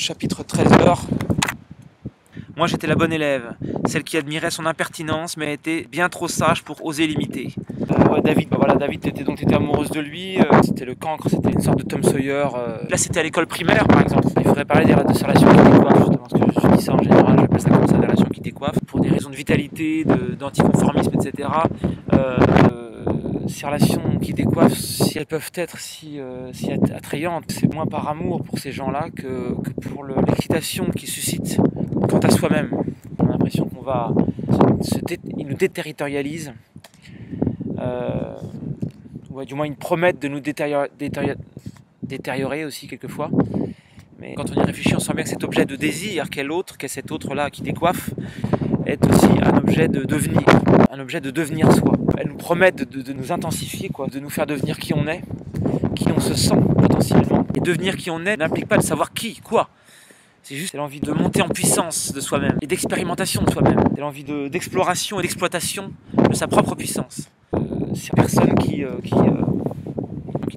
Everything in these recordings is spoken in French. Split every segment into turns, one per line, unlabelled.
chapitre Trésor. Moi j'étais la bonne élève, celle qui admirait son impertinence mais était bien trop sage pour oser l'imiter. David, David t'étais amoureuse de lui, c'était le cancre, c'était une sorte de Tom Sawyer. Là c'était à l'école primaire par exemple, il faudrait parler de ces relations qui décoiffent justement, parce que je dis ça en général, j'appelle ça comme ça, des relations qui décoiffent, pour des raisons de vitalité, d'anticonformisme, etc. Ces relations qui décoiffent, si elles peuvent être si attrayantes, c'est moins par amour pour ces gens-là que pour l'excitation qu'ils suscitent quant à soi-même. On a l'impression qu'on va ils nous déterritorialisent, ou du moins ils promettent de nous détériorer aussi quelquefois. Mais quand on y réfléchit, on sent bien que cet objet de désir qu'est cet autre-là qui décoiffe, est aussi un objet de devenir, un objet de devenir soi. Elles nous promettent de nous intensifier, de nous faire devenir qui on est, qui on se sent potentiellement. Et devenir qui on est n'implique pas de savoir qui, quoi. C'est juste l'envie de monter en puissance de soi-même et d'expérimentation de soi-même. C'est l'envie d'exploration et d'exploitation de sa propre puissance. Ces personnes qui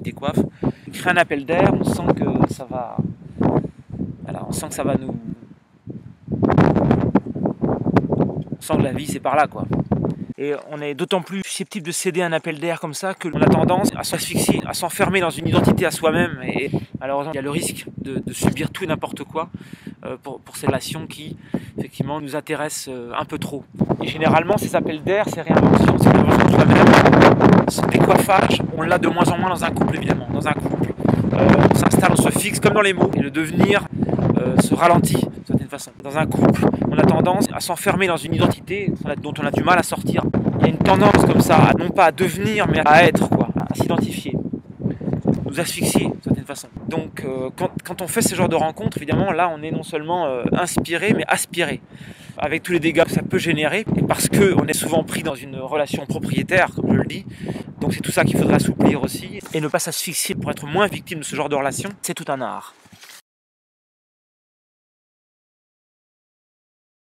décoiffent créent un appel d'air, on sent que ça va... Voilà, on sent que ça va nous... On sent que la vie c'est par là, quoi. Et on est d'autant plus susceptible de céder à un appel d'air comme ça que l'on a tendance à s'asphyxier, à s'enfermer dans une identité à soi-même. Et malheureusement, il y a le risque de subir tout et n'importe quoi pour ces relations qui, effectivement, nous intéressent un peu trop. Et généralement, ces appels d'air, ces réinventions, ces réinventions de soi-même, ce décoiffage, on l'a de moins en moins dans un couple, évidemment. Dans un couple, on s'installe, on se fixe comme dans les mots. Et le devenir se ralentit, d'une certaine façon. Dans un couple, on a tendance à s'enfermer dans une identité dont on a du mal à sortir. Il y a une tendance comme ça, non pas à devenir, mais à être, à s'identifier, nous asphyxier d'une certaine façon. Donc quand on fait ce genre de rencontre, évidemment, là on est non seulement inspiré, mais aspiré, avec tous les dégâts que ça peut générer, et parce qu'on est souvent pris dans une relation propriétaire, comme je le dis, donc c'est tout ça qu'il faudrait assouplir aussi, et ne pas s'asphyxier pour être moins victime de ce genre de relation, c'est tout un art.